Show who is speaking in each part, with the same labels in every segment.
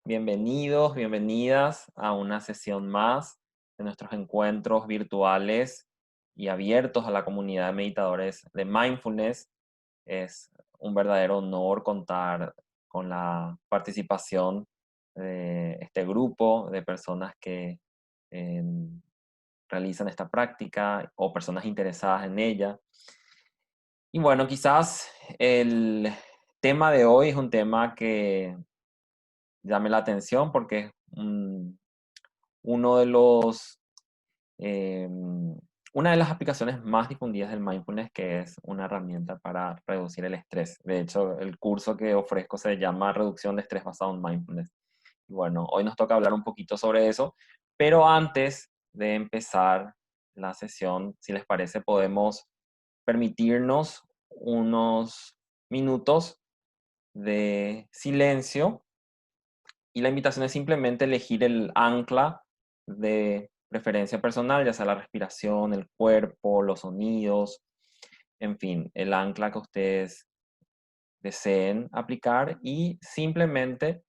Speaker 1: Bienvenidos, bienvenidas a una sesión más de nuestros encuentros virtuales y abiertos a la comunidad de meditadores de mindfulness. Es un verdadero honor contar con la participación de este grupo de personas que em, realizan esta práctica o personas interesadas en ella. Y bueno, quizás el tema de hoy es un tema que llame la atención porque es uno de los, eh, una de las aplicaciones más difundidas del mindfulness, que es una herramienta para reducir el estrés. De hecho, el curso que ofrezco se llama Reducción de Estrés basado en Mindfulness. Y bueno, hoy nos toca hablar un poquito sobre eso, pero antes de empezar la sesión, si les parece, podemos permitirnos unos minutos de silencio. Y la invitación es simplemente elegir el ancla de preferencia personal, ya sea la respiración, el cuerpo, los sonidos, en fin, el ancla que ustedes deseen aplicar y simplemente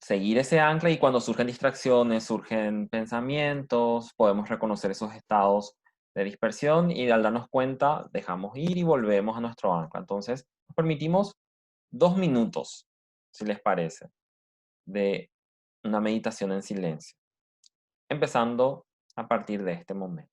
Speaker 1: seguir ese ancla, y cuando surgen distracciones, surgen pensamientos, podemos reconocer esos estados de dispersión y al darnos cuenta dejamos ir y volvemos a nuestro ancla. Entonces, nos permitimos 2 minutos, si les parece, de una meditación en silencio, empezando a partir de este momento.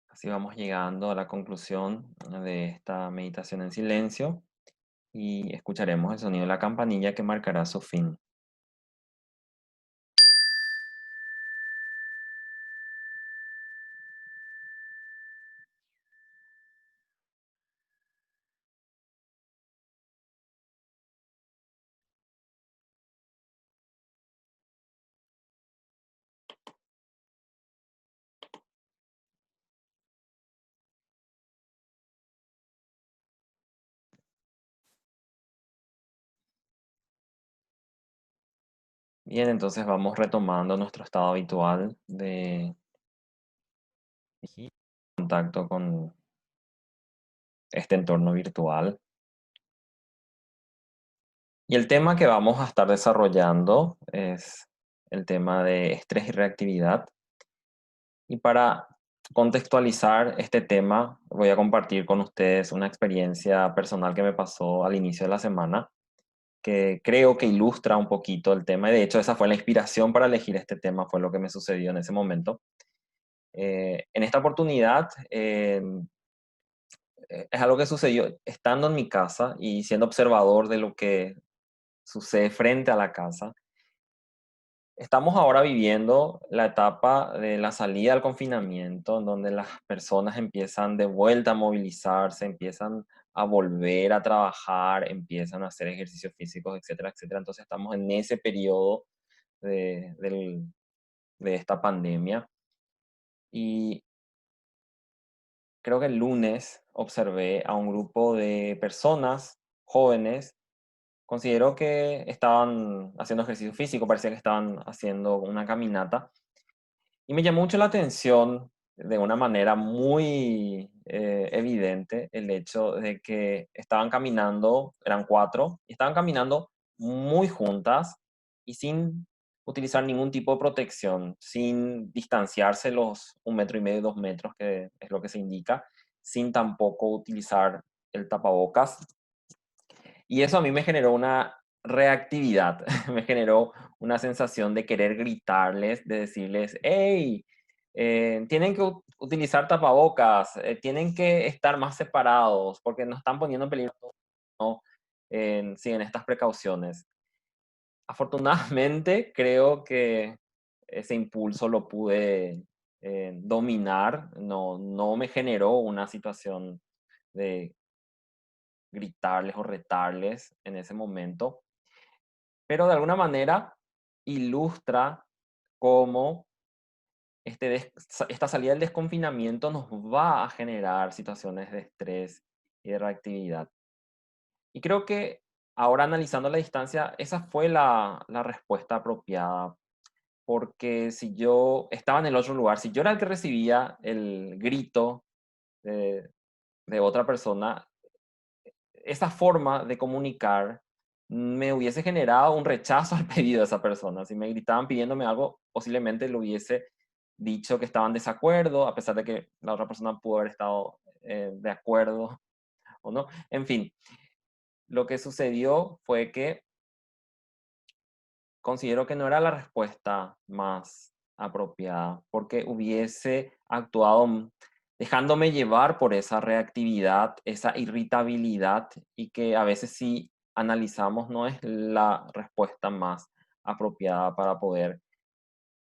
Speaker 1: Así vamos llegando a la conclusión de esta meditación en silencio y escucharemos el sonido de la campanilla que marcará su fin. Bien, entonces vamos retomando nuestro estado habitual de contacto con este entorno virtual. Y el tema que vamos a estar desarrollando es el tema de estrés y reactividad. Y para contextualizar este tema, voy a compartir con ustedes una experiencia personal que me pasó al inicio de la semana, que creo que ilustra un poquito el tema. Y de hecho, esa fue la inspiración para elegir este tema, fue lo que me sucedió en ese momento. En esta oportunidad, es algo que sucedió estando en mi casa y siendo observador de lo que sucede frente a la casa. Estamos ahora viviendo la etapa de la salida al confinamiento, en donde las personas empiezan de vuelta a movilizarse, empiezan a volver a trabajar, empiezan a hacer ejercicios físicos, etcétera, etcétera. Entonces estamos en ese periodo de, de esta pandemia. Y creo que el lunes observé a un grupo de personas jóvenes. Considero que estaban haciendo ejercicio físico, parecía que estaban haciendo una caminata. Y me llamó mucho la atención de una manera muy evidente el hecho de que estaban caminando, eran cuatro, y estaban caminando muy juntas y sin utilizar ningún tipo de protección, sin distanciarse los 1,5 metros, 2 metros, que es lo que se indica, sin tampoco utilizar el tapabocas. Y eso a mí me generó una reactividad, me generó una sensación de querer gritarles, de decirles, hey, tienen que utilizar tapabocas, tienen que estar más separados porque nos están poniendo en peligro, ¿no? Siguen estas precauciones. Afortunadamente, creo que ese impulso lo pude dominar, no me generó una situación de gritarles o retarles en ese momento, pero de alguna manera ilustra cómo esta salida del desconfinamiento nos va a generar situaciones de estrés y de reactividad. Y creo que ahora analizando la distancia, esa fue la respuesta apropiada, porque si yo estaba en el otro lugar, si yo era el que recibía el grito de, de otra persona, esa forma de comunicar me hubiese generado un rechazo al pedido de esa persona. Si me gritaban pidiéndome algo, posiblemente le hubiese dicho que estaban en desacuerdo, a pesar de que la otra persona pudo haber estado de acuerdo o no. En fin, lo que sucedió fue que considero que no era la respuesta más apropiada, porque hubiese actuado dejándome llevar por esa reactividad, esa irritabilidad, y que a veces si analizamos no es la respuesta más apropiada para poder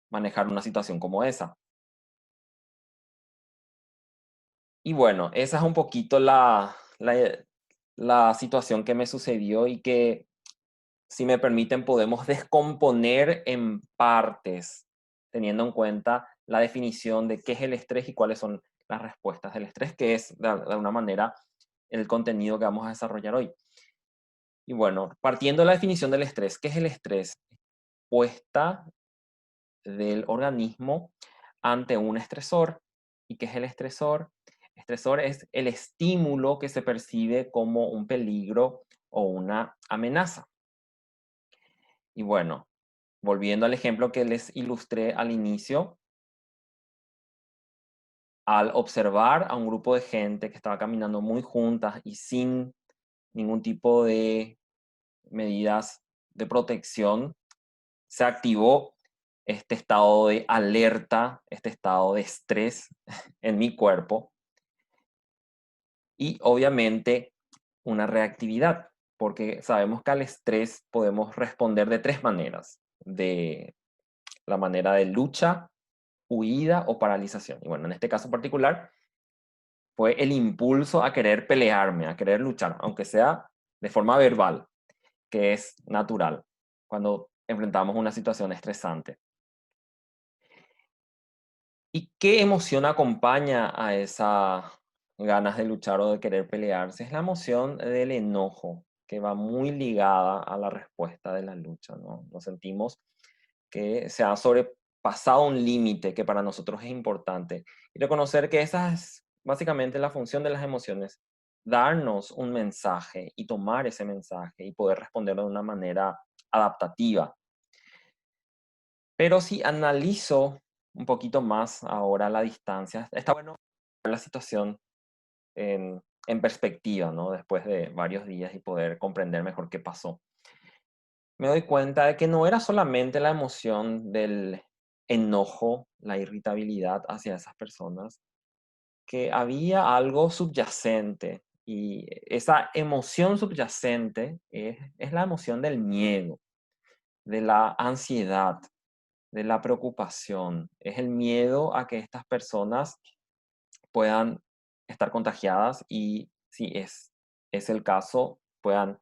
Speaker 1: manejar una situación como esa. Y bueno, esa es un poquito la situación que me sucedió y que, si me permiten, podemos descomponer en partes, teniendo en cuenta la definición de qué es el estrés y cuáles son las respuestas del estrés, que es de alguna manera el contenido que vamos a desarrollar hoy. Y bueno, partiendo de la definición del estrés, ¿qué es el estrés? Respuesta del organismo ante un estresor. ¿Y qué es el estresor? Estresor es el estímulo que se percibe como un peligro o una amenaza. Y bueno, volviendo al ejemplo que les ilustré al inicio, al observar a un grupo de gente que estaba caminando muy juntas y sin ningún tipo de medidas de protección, se activó este estado de alerta, este estado de estrés en mi cuerpo y obviamente una reactividad, porque sabemos que al estrés podemos responder de tres maneras: de la manera de lucha, huida o paralización. Y bueno, en este caso particular fue el impulso a querer pelearme, a querer luchar, aunque sea de forma verbal, que es natural cuando enfrentamos una situación estresante. ¿Y qué emoción acompaña a esa ganas de luchar o de querer pelearse? Es la emoción del enojo, que va muy ligada a la respuesta de la lucha, ¿no? Nos sentimos que se ha sobrepasado un límite que para nosotros es importante. Y reconocer que esa es básicamente la función de las emociones: darnos un mensaje y tomar ese mensaje y poder responderlo de una manera adaptativa. Pero si analizo un poquito más ahora la distancia, está bueno ver la situación en perspectiva, ¿no? Después de varios días y poder comprender mejor qué pasó. Me doy cuenta de que no era solamente la emoción del enojo, la irritabilidad hacia esas personas, que había algo subyacente, y esa emoción subyacente es la emoción del miedo, de la ansiedad, de la preocupación. Es el miedo a que estas personas puedan estar contagiadas y, si es es el caso, puedan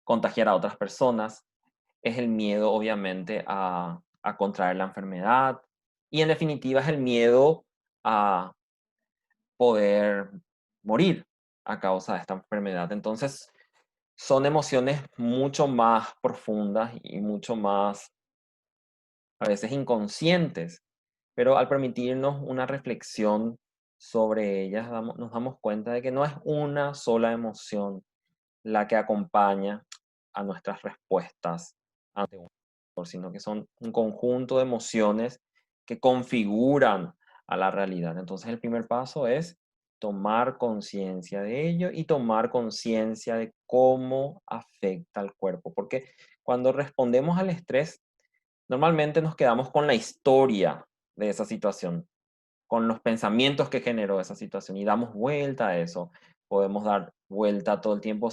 Speaker 1: contagiar a otras personas. Es el miedo, obviamente, a contraer la enfermedad. Y en definitiva es el miedo a poder morir a causa de esta enfermedad. Entonces, son emociones mucho más profundas y mucho más, a veces, inconscientes, pero al permitirnos una reflexión sobre ellas, nos damos cuenta de que no es una sola emoción la que acompaña a nuestras respuestas ante un factor, sino que son un conjunto de emociones que configuran a la realidad. Entonces el primer paso es tomar conciencia de ello y tomar conciencia de cómo afecta al cuerpo, porque cuando respondemos al estrés, normalmente nos quedamos con la historia de esa situación, con los pensamientos que generó esa situación y damos vuelta a eso. Podemos dar vuelta todo el tiempo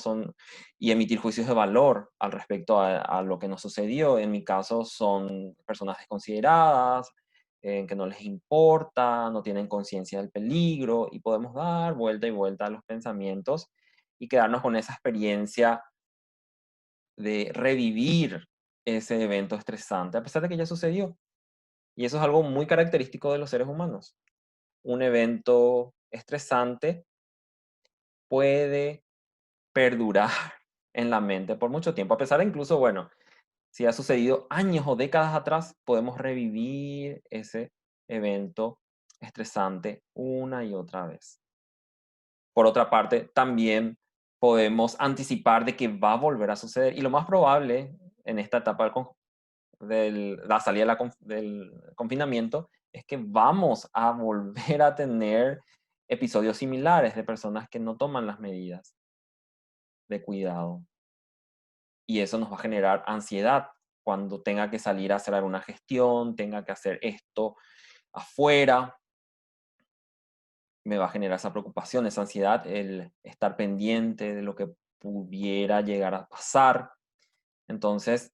Speaker 1: y emitir juicios de valor al respecto a lo que nos sucedió. En mi caso son personas desconsideradas, que no les importa, no tienen conciencia del peligro y podemos dar vuelta y vuelta a los pensamientos y quedarnos con esa experiencia de revivir ese evento estresante, a pesar de que ya sucedió. Y eso es algo muy característico de los seres humanos. Un evento estresante puede perdurar en la mente por mucho tiempo, a pesar de incluso, bueno, si ha sucedido años o décadas atrás, podemos revivir ese evento estresante una y otra vez. Por otra parte, también podemos anticipar de que va a volver a suceder y lo más probable en esta etapa de la salida del confinamiento es que vamos a volver a tener episodios similares de personas que no toman las medidas de cuidado. Y eso nos va a generar ansiedad cuando tenga que salir a hacer alguna gestión, tenga que hacer esto afuera, me va a generar esa preocupación, esa ansiedad, el estar pendiente de lo que pudiera llegar a pasar. Entonces,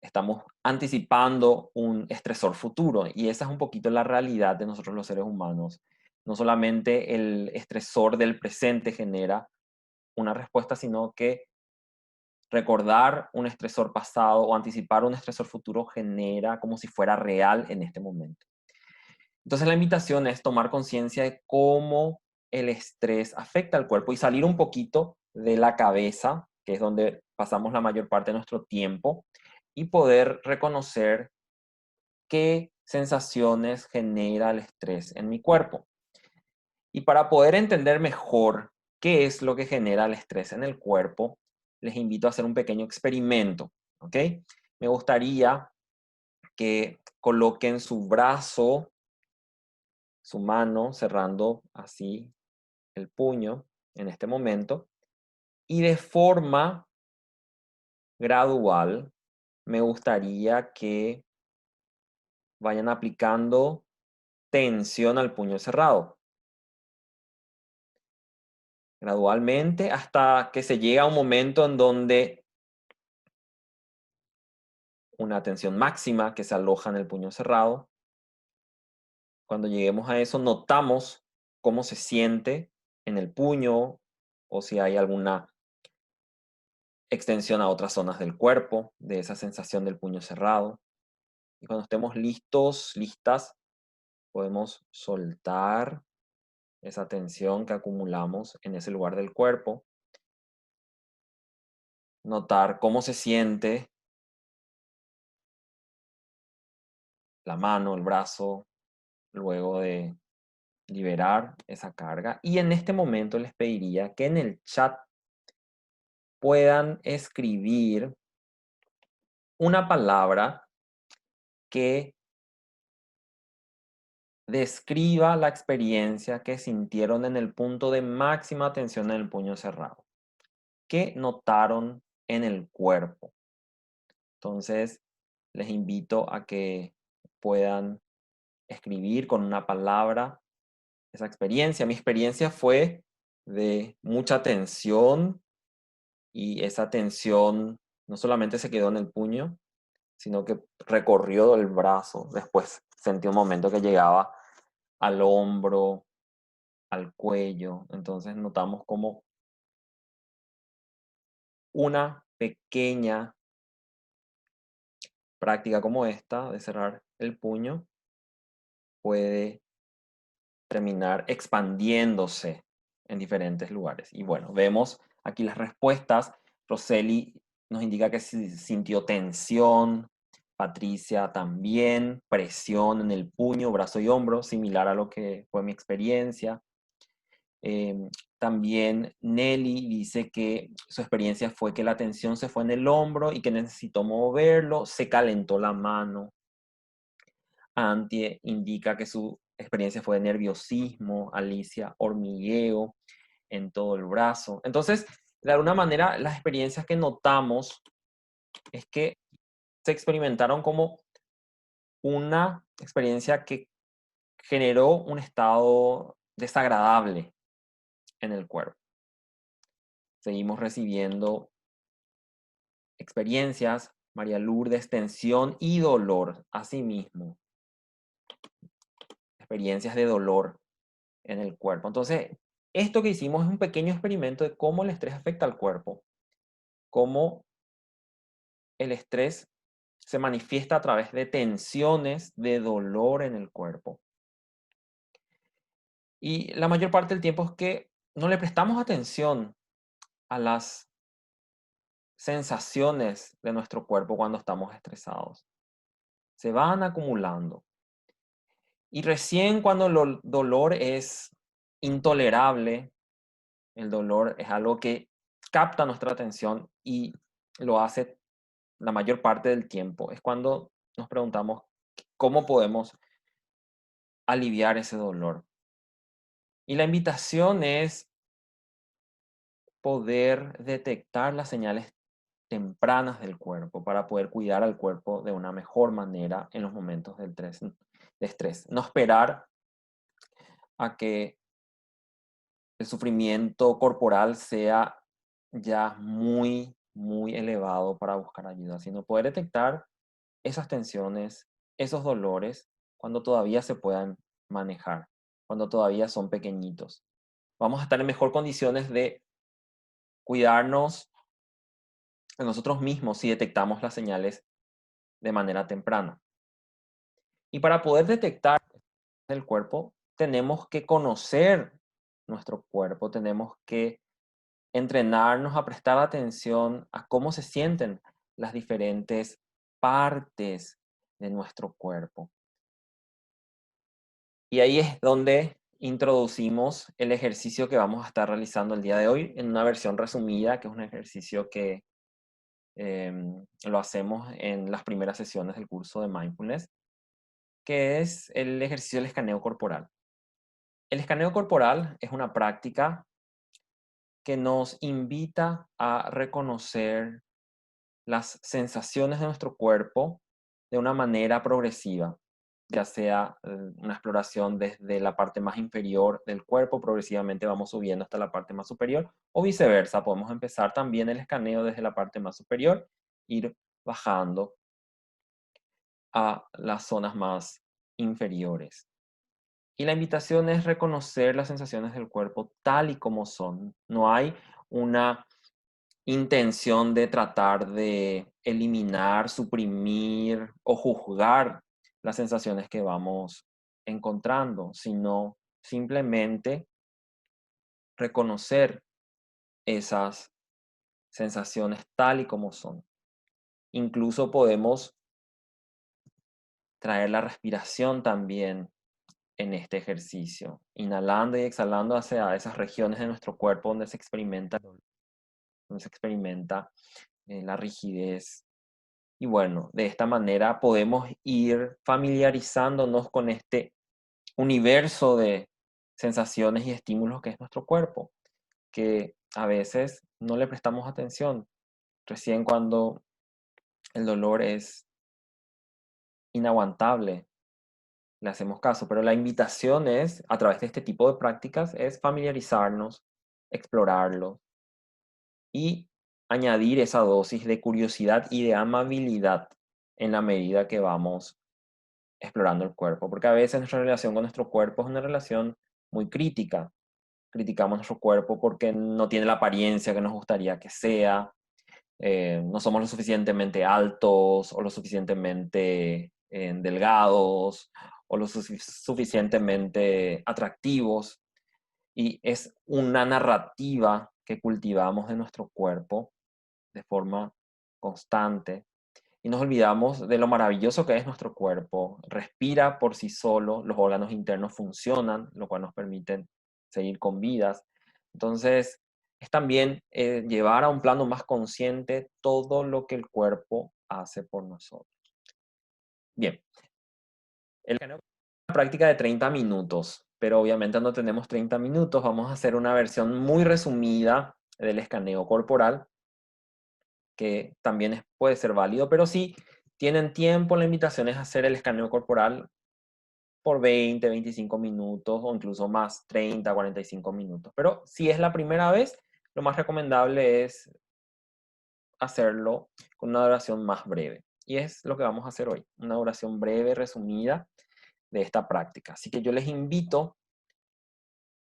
Speaker 1: estamos anticipando un estresor futuro y esa es un poquito la realidad de nosotros los seres humanos. No solamente el estresor del presente genera una respuesta, sino que recordar un estresor pasado o anticipar un estresor futuro genera como si fuera real en este momento. Entonces la invitación es tomar conciencia de cómo el estrés afecta al cuerpo y salir un poquito de la cabeza, que es donde pasamos la mayor parte de nuestro tiempo, y poder reconocer qué sensaciones genera el estrés en mi cuerpo. Y para poder entender mejor qué es lo que genera el estrés en el cuerpo, les invito a hacer un pequeño experimento, ¿ok? Me gustaría que coloquen su brazo, su mano, cerrando así el puño en este momento, y de forma gradual me gustaría que vayan aplicando tensión al puño cerrado, gradualmente hasta que se llega a un momento en donde una tensión máxima que se aloja en el puño cerrado. Cuando lleguemos a eso, notamos cómo se siente en el puño o si hay alguna extensión a otras zonas del cuerpo, de esa sensación del puño cerrado. Y cuando estemos listos, listas, podemos soltar esa tensión que acumulamos en ese lugar del cuerpo, notar cómo se siente la mano, el brazo, luego de liberar esa carga. Y en este momento les pediría que en el chat puedan escribir una palabra que describa la experiencia que sintieron en el punto de máxima tensión en el puño cerrado. ¿Qué notaron en el cuerpo? Entonces, les invito a que puedan escribir con una palabra esa experiencia. Mi experiencia fue de mucha tensión y esa tensión no solamente se quedó en el puño, sino que recorrió el brazo. Después sentí un momento que llegaba al hombro, al cuello. Entonces notamos cómo una pequeña práctica como esta de cerrar el puño puede terminar expandiéndose en diferentes lugares. Y bueno, vemos aquí las respuestas. Roseli nos indica que sintió tensión, Patricia también, presión en el puño, brazo y hombro, similar a lo que fue mi experiencia. También Nelly dice que su experiencia fue que la tensión se fue en el hombro y que necesitó moverlo, se calentó la mano. Antie indica que su experiencia fue de nerviosismo, Alicia hormigueo en todo el brazo. Entonces, de alguna manera, las experiencias que notamos es que se experimentaron como una experiencia que generó un estado desagradable en el cuerpo. Seguimos recibiendo experiencias, María Lourdes, tensión y dolor, asimismo, experiencias de dolor en el cuerpo. Entonces, esto que hicimos es un pequeño experimento de cómo el estrés afecta al cuerpo, cómo el estrés se manifiesta a través de tensiones, de dolor en el cuerpo. Y la mayor parte del tiempo es que no le prestamos atención a las sensaciones de nuestro cuerpo cuando estamos estresados. Se van acumulando. Y recién cuando el dolor es intolerable, el dolor es algo que capta nuestra atención y lo hace la mayor parte del tiempo. Es cuando nos preguntamos cómo podemos aliviar ese dolor. Y la invitación es poder detectar las señales tempranas del cuerpo para poder cuidar al cuerpo de una mejor manera en los momentos de estrés. No esperar a que el sufrimiento corporal sea ya muy elevado para buscar ayuda, sino poder detectar esas tensiones, esos dolores, cuando todavía se puedan manejar, cuando todavía son pequeñitos. Vamos a estar en mejor condiciones de cuidarnos a nosotros mismos si detectamos las señales de manera temprana. Y para poder detectar el cuerpo, tenemos que conocer nuestro cuerpo, tenemos que entrenarnos a prestar atención a cómo se sienten las diferentes partes de nuestro cuerpo. Y ahí es donde introducimos el ejercicio que vamos a estar realizando el día de hoy en una versión resumida, que es un ejercicio que lo hacemos en las primeras sesiones del curso de Mindfulness, que es el ejercicio del escaneo corporal. El escaneo corporal es una práctica que nos invita a reconocer las sensaciones de nuestro cuerpo de una manera progresiva, ya sea una exploración desde la parte más inferior del cuerpo, progresivamente vamos subiendo hasta la parte más superior, o viceversa, podemos empezar también el escaneo desde la parte más superior, ir bajando a las zonas más inferiores. Y la invitación es reconocer las sensaciones del cuerpo tal y como son. No hay una intención de tratar de eliminar, suprimir o juzgar las sensaciones que vamos encontrando, sino simplemente reconocer esas sensaciones tal y como son. Incluso podemos traer la respiración también en este ejercicio, inhalando y exhalando hacia esas regiones de nuestro cuerpo donde se experimenta, la rigidez. Y bueno, de esta manera podemos ir familiarizándonos con este universo de sensaciones y estímulos que es nuestro cuerpo, que a veces no le prestamos atención, recién cuando el dolor es inaguantable, le hacemos caso, pero la invitación es, a través de este tipo de prácticas, es familiarizarnos, explorarlo y añadir esa dosis de curiosidad y de amabilidad en la medida que vamos explorando el cuerpo, porque a veces nuestra relación con nuestro cuerpo es una relación muy crítica. Criticamos nuestro cuerpo porque no tiene la apariencia que nos gustaría que sea, no somos lo suficientemente altos o lo suficientemente delgados o lo suficientemente atractivos. Y es una narrativa que cultivamos de nuestro cuerpo de forma constante y nos olvidamos de lo maravilloso que es nuestro cuerpo. Respira por sí solo, los órganos internos funcionan, lo cual nos permite seguir con vidas. Entonces, es también llevar a un plano más consciente todo lo que el cuerpo hace por nosotros. Bien, el escaneo es una práctica de 30 minutos, pero obviamente no tenemos 30 minutos. Vamos a hacer una versión muy resumida del escaneo corporal, que también puede ser válido, pero si tienen tiempo, la invitación es hacer el escaneo corporal por 20, 25 minutos o incluso más, 30, 45 minutos. Pero si es la primera vez, lo más recomendable es hacerlo con una duración más breve. Y es lo que vamos a hacer hoy, una duración breve, resumida de esta práctica. Así que yo les invito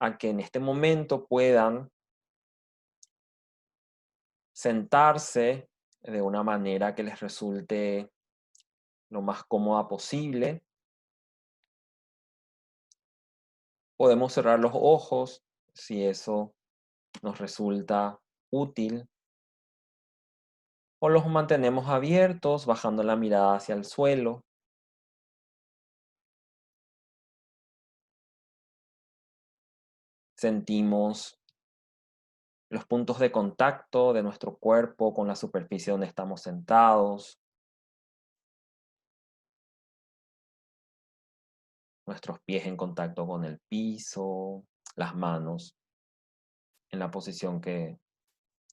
Speaker 1: a que en este momento puedan sentarse de una manera que les resulte lo más cómoda posible. Podemos cerrar los ojos si eso nos resulta útil, o los mantenemos abiertos, bajando la mirada hacia el suelo. Sentimos los puntos de contacto de nuestro cuerpo con la superficie donde estamos sentados, nuestros pies en contacto con el piso, las manos en la posición que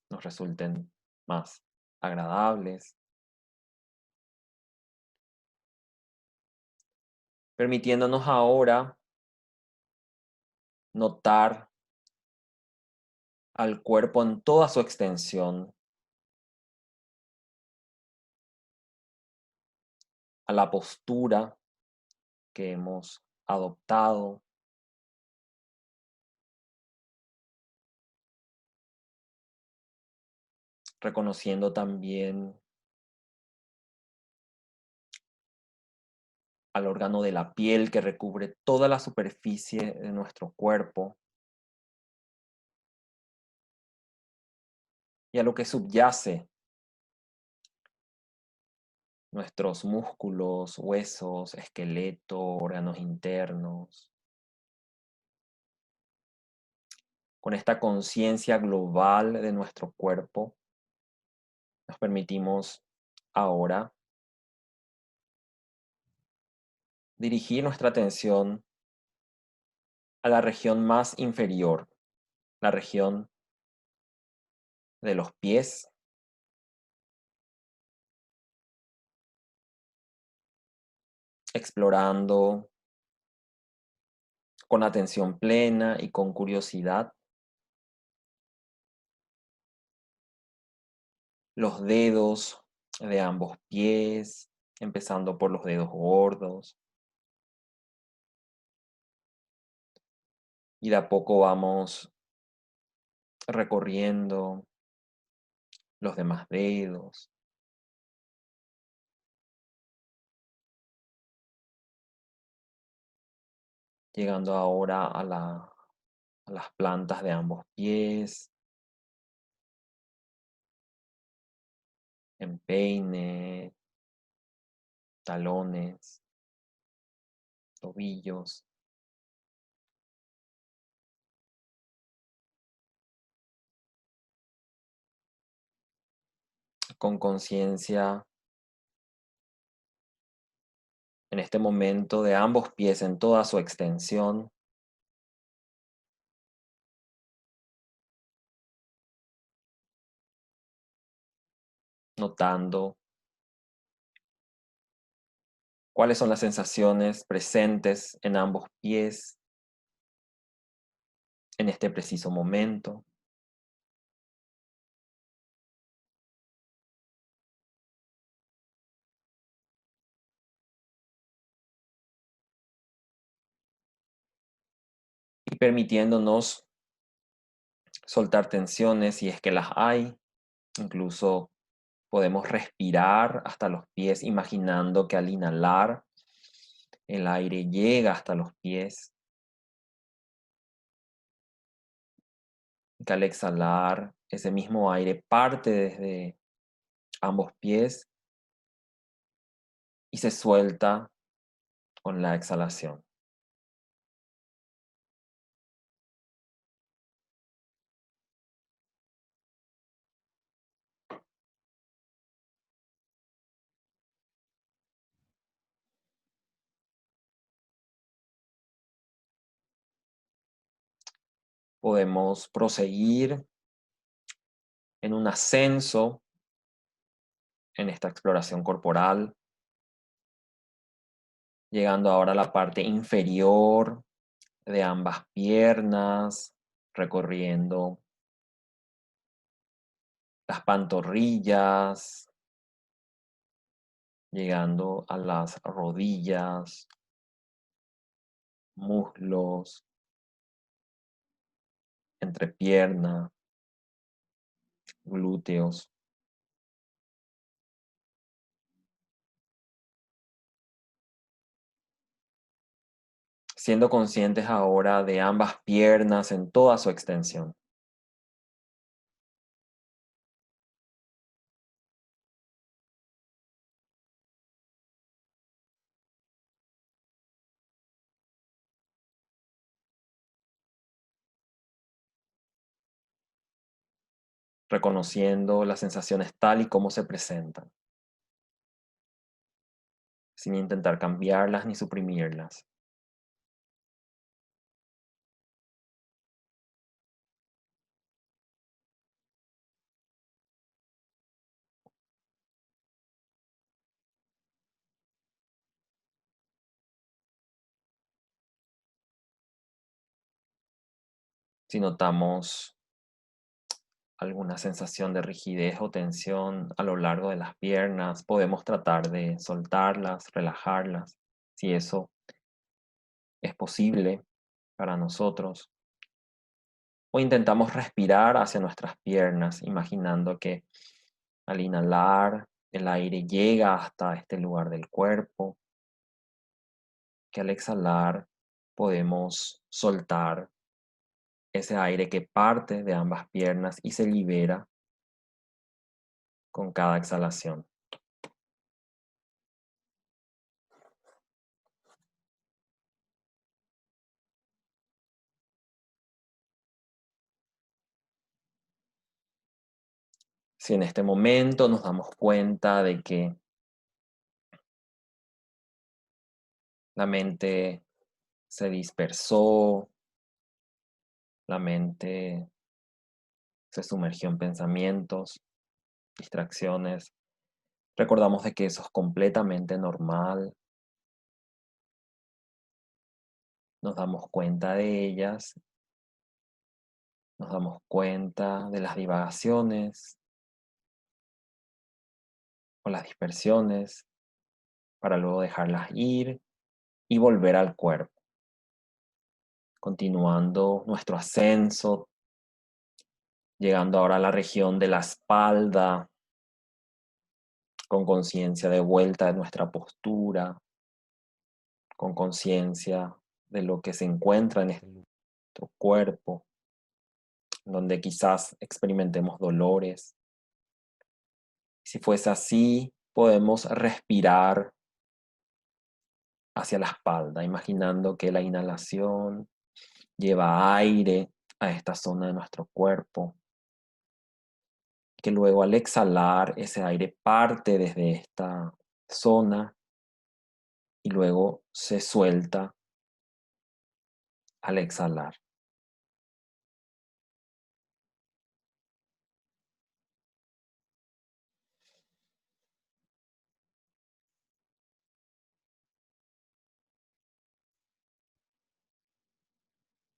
Speaker 1: nos resulten más agradables, permitiéndonos ahora notar al cuerpo en toda su extensión, a la postura que hemos adoptado, reconociendo también al órgano de la piel que recubre toda la superficie de nuestro cuerpo y a lo que subyace, nuestros músculos, huesos, esqueleto, órganos internos. Con esta conciencia global de nuestro cuerpo, nos permitimos ahora dirigir nuestra atención a la región más inferior, la región de los pies, explorando con atención plena y con curiosidad los dedos de ambos pies, empezando por los dedos gordos. Y de a poco vamos recorriendo los demás dedos, llegando ahora a las plantas de ambos pies, empeine, talones, tobillos, con conciencia en este momento de ambos pies en toda su extensión, notando cuáles son las sensaciones presentes en ambos pies en este preciso momento. Y permitiéndonos soltar tensiones si es que las hay, incluso Podemos respirar hasta los pies, imaginando que al inhalar el aire llega hasta los pies, y que al exhalar ese mismo aire parte desde ambos pies y se suelta con la exhalación. Podemos proseguir en un ascenso en esta exploración corporal, llegando ahora a la parte inferior de ambas piernas, recorriendo las pantorrillas, llegando a las rodillas, muslos, entrepierna, glúteos, siendo conscientes ahora de ambas piernas en toda su extensión. Reconociendo las sensaciones tal y como se presentan, sin intentar cambiarlas ni suprimirlas. Si notamos alguna sensación de rigidez o tensión a lo largo de las piernas, podemos tratar de soltarlas, relajarlas, si eso es posible para nosotros. O intentamos respirar hacia nuestras piernas, imaginando que al inhalar el aire llega hasta este lugar del cuerpo, que al exhalar podemos soltar ese aire que parte de ambas piernas y se libera con cada exhalación. Si en este momento nos damos cuenta de que la mente se dispersó, la mente se sumergió en pensamientos, distracciones, recordamos de que eso es completamente normal, nos damos cuenta de ellas, nos damos cuenta de las divagaciones o las dispersiones para luego dejarlas ir y volver al cuerpo, continuando nuestro ascenso, llegando ahora a la región de la espalda, con conciencia de vuelta de nuestra postura, con conciencia de lo que se encuentra en nuestro cuerpo, donde quizás experimentemos dolores. Si fuese así, podemos respirar hacia la espalda, imaginando que la inhalación lleva aire a esta zona de nuestro cuerpo, que luego al exhalar ese aire parte desde esta zona y luego se suelta al exhalar.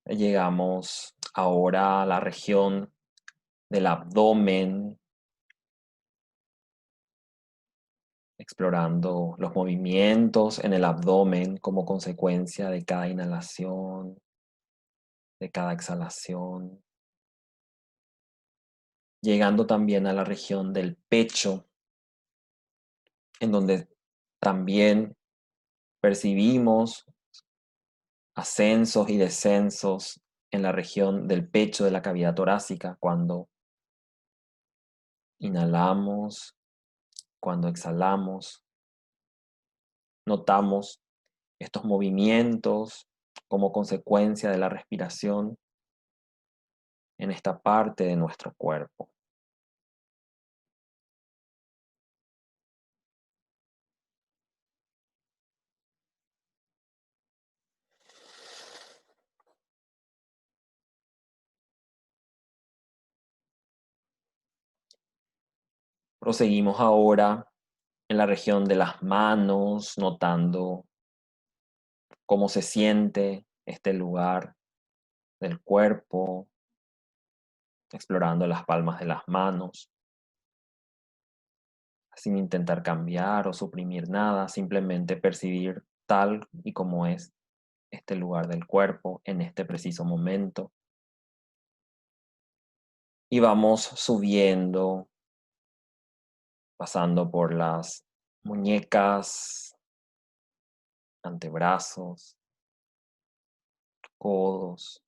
Speaker 1: Llegamos ahora a la región del abdomen, explorando los movimientos en el abdomen como consecuencia de cada inhalación, de cada exhalación. Llegando también a la región del pecho, en donde también percibimos ascensos y descensos en la región del pecho de la cavidad torácica cuando inhalamos, cuando exhalamos. Notamos estos movimientos como consecuencia de la respiración en esta parte de nuestro cuerpo. Proseguimos ahora en la región de las manos, notando cómo se siente este lugar del cuerpo, explorando las palmas de las manos, sin intentar cambiar o suprimir nada, simplemente percibir tal y como es este lugar del cuerpo en este preciso momento. Y vamos subiendo, pasando por las muñecas, antebrazos, codos,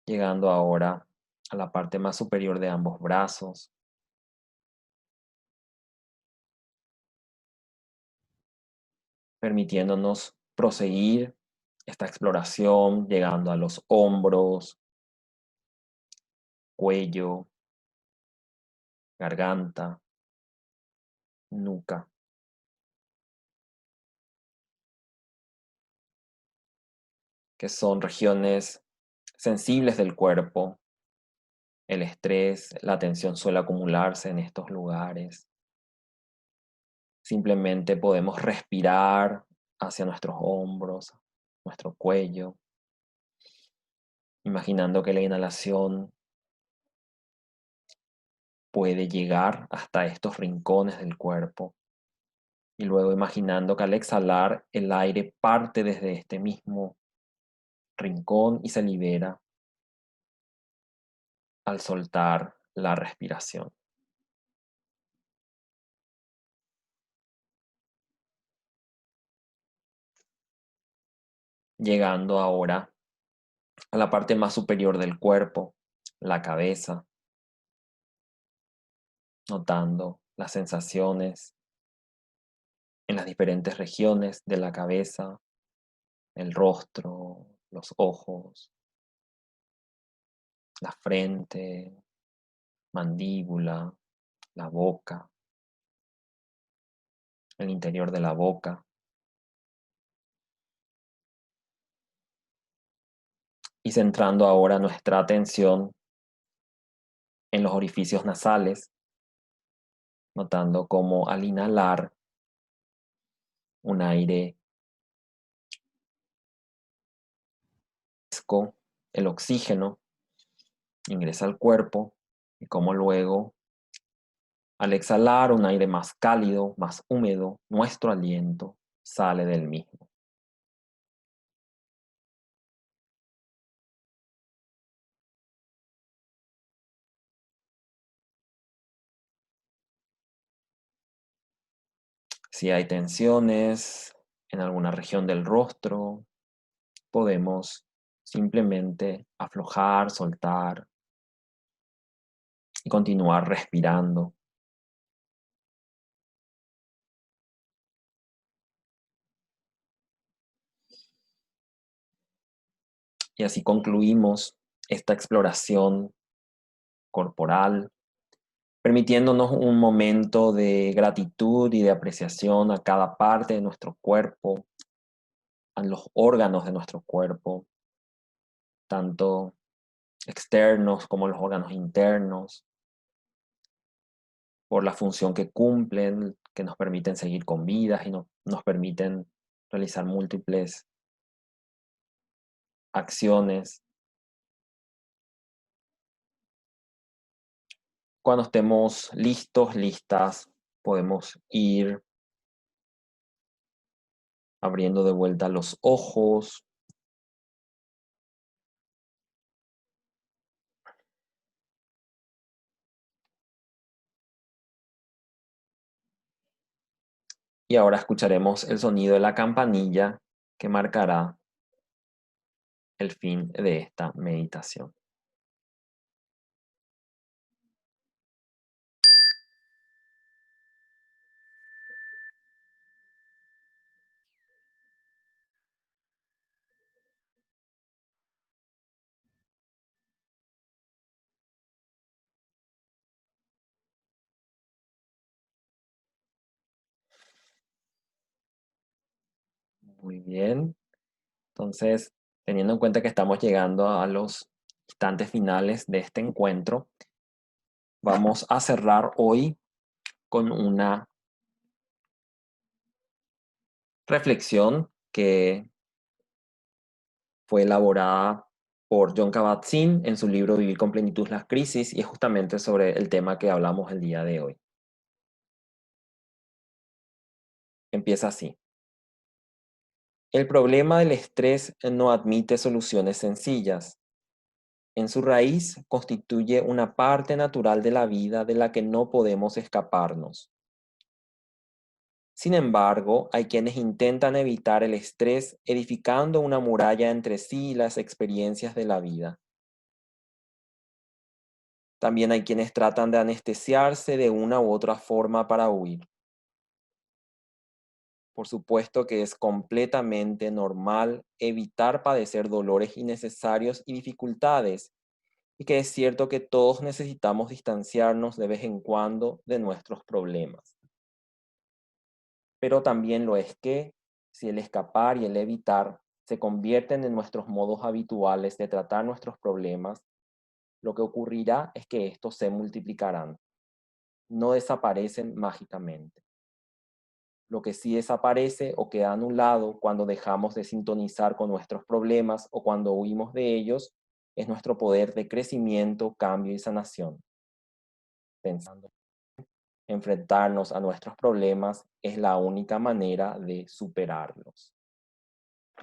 Speaker 1: llegando ahora a la parte más superior de ambos brazos, permitiéndonos proseguir esta exploración, llegando a los hombros, cuello, garganta, nuca, que son regiones sensibles del cuerpo. El estrés, la tensión suele acumularse en estos lugares. Simplemente podemos respirar hacia nuestros hombros, nuestro cuello, imaginando que la inhalación puede llegar hasta estos rincones del cuerpo y luego imaginando que al exhalar el aire parte desde este mismo rincón y se libera al soltar la respiración. Llegando ahora a la parte más superior del cuerpo, la cabeza, notando las sensaciones en las diferentes regiones de la cabeza, el rostro, los ojos, la frente, mandíbula, la boca, el interior de la boca, y centrando ahora nuestra atención en los orificios nasales, notando cómo al inhalar un aire fresco, el oxígeno ingresa al cuerpo y cómo luego al exhalar un aire más cálido, más húmedo, nuestro aliento sale del mismo. Si hay tensiones en alguna región del rostro, podemos simplemente aflojar, soltar y continuar respirando. Y así concluimos esta exploración corporal, permitiéndonos un momento de gratitud y de apreciación a cada parte de nuestro cuerpo, a los órganos de nuestro cuerpo, tanto externos como los órganos internos, por la función que cumplen, que nos permiten seguir con vidas y nos permiten realizar múltiples acciones. Cuando estemos listos, listas, podemos ir abriendo de vuelta los ojos, Y ahora escucharemos el sonido de la campanilla que marcará el fin de esta meditación. Muy bien. Entonces, teniendo en cuenta que estamos llegando a los instantes finales de este encuentro, vamos a cerrar hoy con una reflexión que fue elaborada por Jon Kabat-Zinn en su libro Vivir con plenitud las crisis, y es justamente sobre el tema que hablamos el día de hoy. Empieza así. El problema del estrés no admite soluciones sencillas. En su raíz constituye una parte natural de la vida de la que no podemos escaparnos. Sin embargo, hay quienes intentan evitar el estrés edificando una muralla entre sí y las experiencias de la vida. También hay quienes tratan de anestesiarse de una u otra forma para huir. Por supuesto que es completamente normal evitar padecer dolores innecesarios y dificultades, y que es cierto que todos necesitamos distanciarnos de vez en cuando de nuestros problemas. Pero también lo es que, si el escapar y el evitar se convierten en nuestros modos habituales de tratar nuestros problemas, lo que ocurrirá es que estos se multiplicarán, no desaparecen mágicamente. Lo que sí desaparece o queda anulado cuando dejamos de sintonizar con nuestros problemas o cuando huimos de ellos es nuestro poder de crecimiento, cambio y sanación. Pensando enfrentarnos a nuestros problemas es la única manera de superarlos.